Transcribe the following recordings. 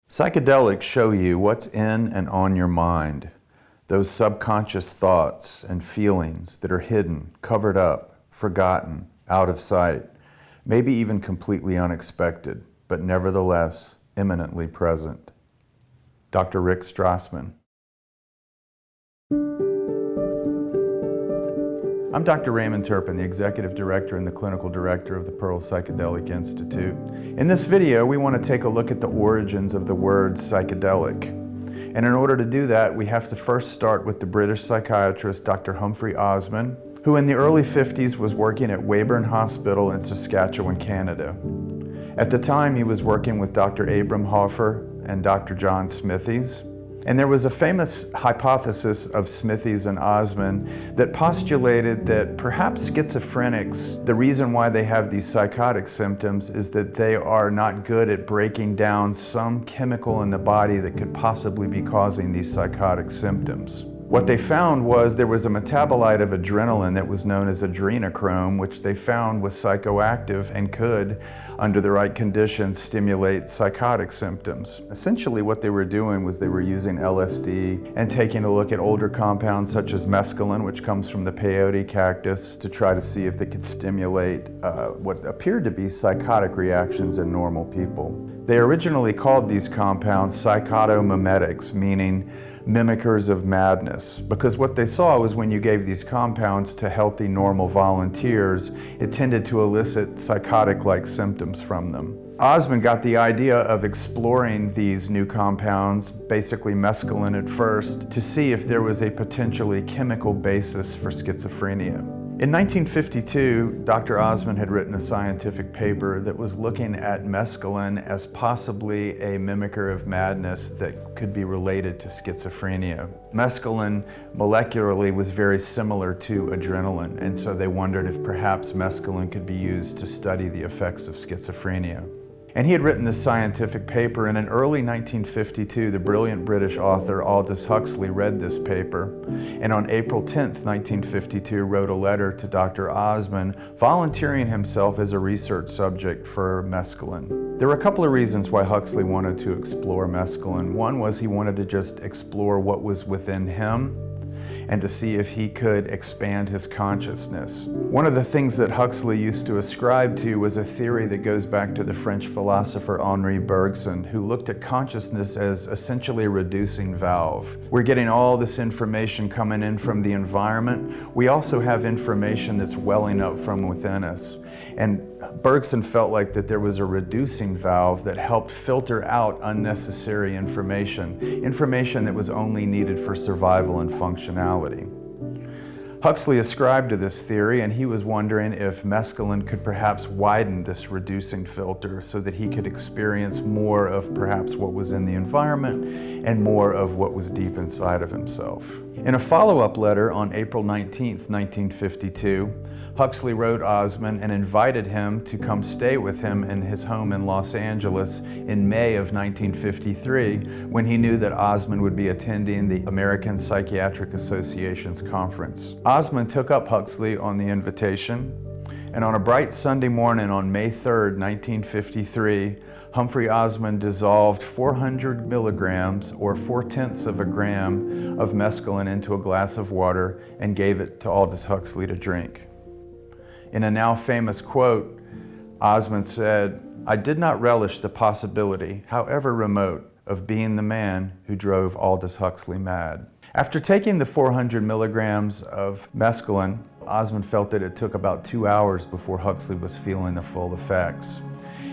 Psychedelics show you what's in and on your mind, those subconscious thoughts and feelings that are hidden, covered up, forgotten, out of sight, maybe even completely unexpected, but nevertheless imminently present. Dr. Rick Strassman. I'm Dr. Raymond Turpin, the Executive Director and the Clinical Director of the Pearl Psychedelic Institute. In this video, we want to take a look at the origins of the word psychedelic. And in order to do that, we have to first start with the British psychiatrist, Dr. Humphry Osmond, who in the early 50s was working at Weyburn Hospital in Saskatchewan, Canada. At the time, he was working with Dr. Abram Hoffer and Dr. John Smithies. And there was a famous hypothesis of Smithies and Osmond that postulated that perhaps schizophrenics, the reason why they have these psychotic symptoms is that they are not good at breaking down some chemical in the body that could possibly be causing these psychotic symptoms. What they found was there was a metabolite of adrenaline that was known as adrenochrome, which they found was psychoactive and could, under the right conditions, stimulate psychotic symptoms. Essentially what they were doing was they were using LSD and taking a look at older compounds such as mescaline, which comes from the peyote cactus, to try to see if they could stimulate what appeared to be psychotic reactions in normal people. They originally called these compounds psychotomimetics, meaning mimickers of madness, because what they saw was when you gave these compounds to healthy, normal volunteers, it tended to elicit psychotic-like symptoms from them. Osmond got the idea of exploring these new compounds, basically mescaline at first, to see if there was a potentially chemical basis for schizophrenia. In 1952, Dr. Osmond had written a scientific paper that was looking at mescaline as possibly a mimicker of madness that could be related to schizophrenia. Mescaline molecularly was very similar to adrenaline, and so they wondered if perhaps mescaline could be used to study the effects of schizophrenia. And he had written this scientific paper, and in early 1952, the brilliant British author Aldous Huxley read this paper, and on April 10th, 1952, wrote a letter to Dr. Osmond volunteering himself as a research subject for mescaline. There were a couple of reasons why Huxley wanted to explore mescaline. One was he wanted to just explore what was within him and to see if he could expand his consciousness. One of the things that Huxley used to ascribe to was a theory that goes back to the French philosopher Henri Bergson, who looked at consciousness as essentially a reducing valve. We're getting all this information coming in from the environment. We also have information that's welling up from within us. And Bergson felt like that there was a reducing valve that helped filter out unnecessary information that was only needed for survival and functionality. Huxley ascribed to this theory, and he was wondering if mescaline could perhaps widen this reducing filter so that he could experience more of perhaps what was in the environment and more of what was deep inside of himself. In a follow-up letter on April 19th, 1952, Huxley wrote Osmond and invited him to come stay with him in his home in Los Angeles in May of 1953, when he knew that Osmond would be attending the American Psychiatric Association's conference. Osmond took up Huxley on the invitation, and on a bright Sunday morning on May 3rd, 1953, Humphry Osmond dissolved 400 milligrams, or 4/10 of a gram, of mescaline into a glass of water and gave it to Aldous Huxley to drink. In a now famous quote, Osmond said, "I did not relish the possibility, however remote, of being the man who drove Aldous Huxley mad." After taking the 400 milligrams of mescaline, Osmond felt that it took about 2 hours before Huxley was feeling the full effects.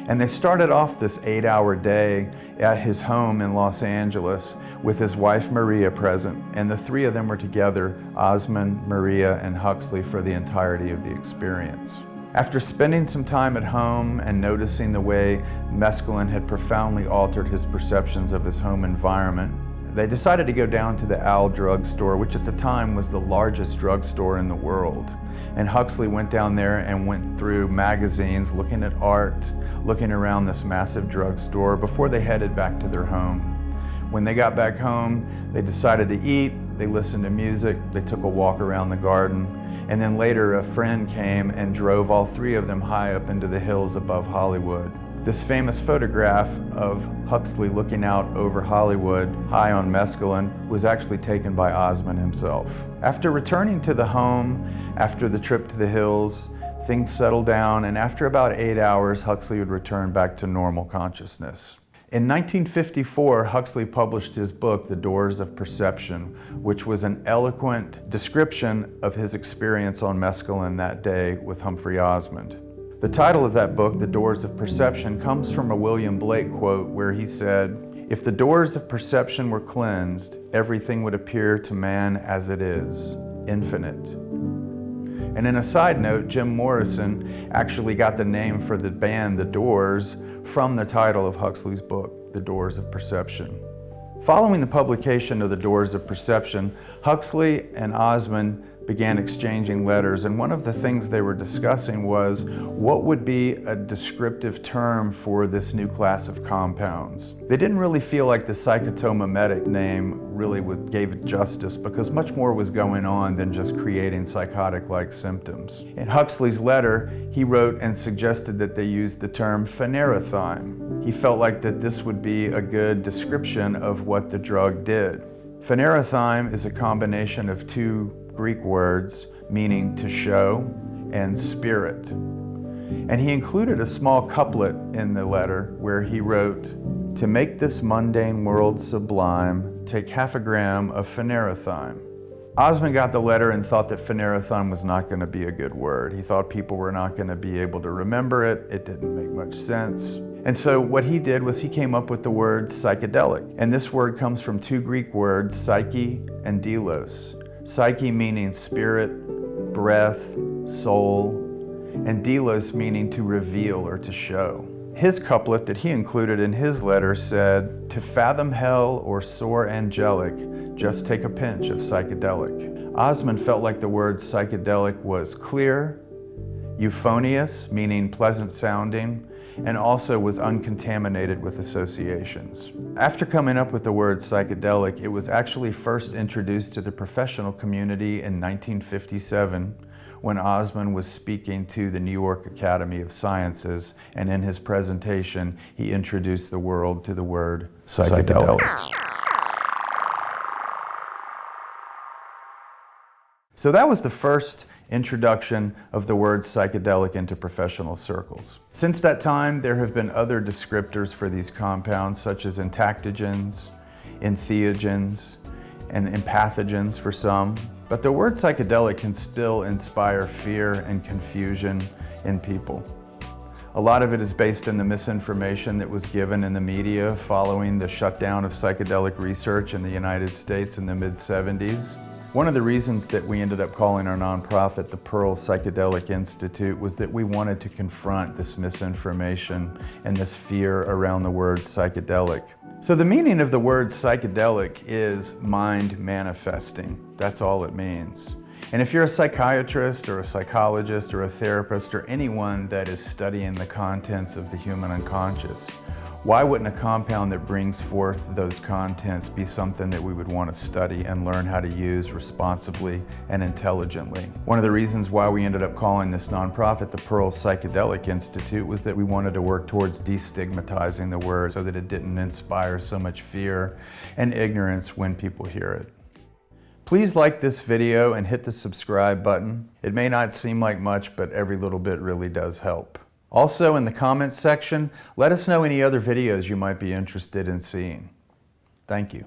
And they started off this 8-hour day at his home in Los Angeles with his wife Maria present, and the three of them were together, Osmond, Maria, and Huxley, for the entirety of the experience. After spending some time at home and noticing the way mescaline had profoundly altered his perceptions of his home environment, they decided to go down to the Al drugstore, which at the time was the largest drugstore in the world. And Huxley went down there and went through magazines, looking at art, looking around this massive drugstore before they headed back to their home. When they got back home, they decided to eat, they listened to music, they took a walk around the garden, and then later a friend came and drove all three of them high up into the hills above Hollywood. This famous photograph of Huxley looking out over Hollywood, high on mescaline, was actually taken by Osmond himself. After returning to the home, after the trip to the hills, things settled down, and after about 8 hours, Huxley would return back to normal consciousness. In 1954, Huxley published his book, The Doors of Perception, which was an eloquent description of his experience on mescaline that day with Humphry Osmond. The title of that book, The Doors of Perception, comes from a William Blake quote where he said, "If the doors of perception were cleansed, everything would appear to man as it is, infinite." And in a side note, Jim Morrison actually got the name for the band The Doors from the title of Huxley's book, The Doors of Perception. Following the publication of The Doors of Perception, Huxley and Osmond began exchanging letters, and one of the things they were discussing was what would be a descriptive term for this new class of compounds. They didn't really feel like the psychotomimetic name really gave it justice, because much more was going on than just creating psychotic-like symptoms. In Huxley's letter, he wrote and suggested that they use the term phanerothym. He felt like that this would be a good description of what the drug did. Phanerothym is a combination of two Greek words meaning to show and spirit. And he included a small couplet in the letter where he wrote, "To make this mundane world sublime, take 1/2 gram of phanerothym." Osmond got the letter and thought that phanerothym was not going to be a good word. He thought people were not going to be able to remember it. It didn't make much sense. And so what he did was he came up with the word psychedelic. And this word comes from two Greek words, psyche and delos. Psyche meaning spirit, breath, soul, and delos meaning to reveal or to show. His couplet that he included in his letter said, "To fathom hell or soar angelic, just take a pinch of psychedelic." Osmond felt like the word psychedelic was clear, euphonious, meaning pleasant sounding, and also was uncontaminated with associations. After coming up with the word psychedelic, it was actually first introduced to the professional community in 1957 when Osmond was speaking to the New York Academy of Sciences, and in his presentation, he introduced the world to the word psychedelic. So that was the first introduction of the word psychedelic into professional circles. Since that time, there have been other descriptors for these compounds, such as entactogens, entheogens, and empathogens for some. But the word psychedelic can still inspire fear and confusion in people. A lot of it is based in the misinformation that was given in the media following the shutdown of psychedelic research in the United States in the mid-70s. One of the reasons that we ended up calling our nonprofit the Pearl Psychedelic Institute was that we wanted to confront this misinformation and this fear around the word psychedelic. So the meaning of the word psychedelic is mind manifesting. That's all it means. And if you're a psychiatrist or a psychologist or a therapist or anyone that is studying the contents of the human unconscious, why wouldn't a compound that brings forth those contents be something that we would want to study and learn how to use responsibly and intelligently? One of the reasons why we ended up calling this nonprofit the Pearl Psychedelic Institute was that we wanted to work towards de-stigmatizing the word so that it didn't inspire so much fear and ignorance when people hear it. Please like this video and hit the subscribe button. It may not seem like much, but every little bit really does help. Also, in the comments section, let us know any other videos you might be interested in seeing. Thank you.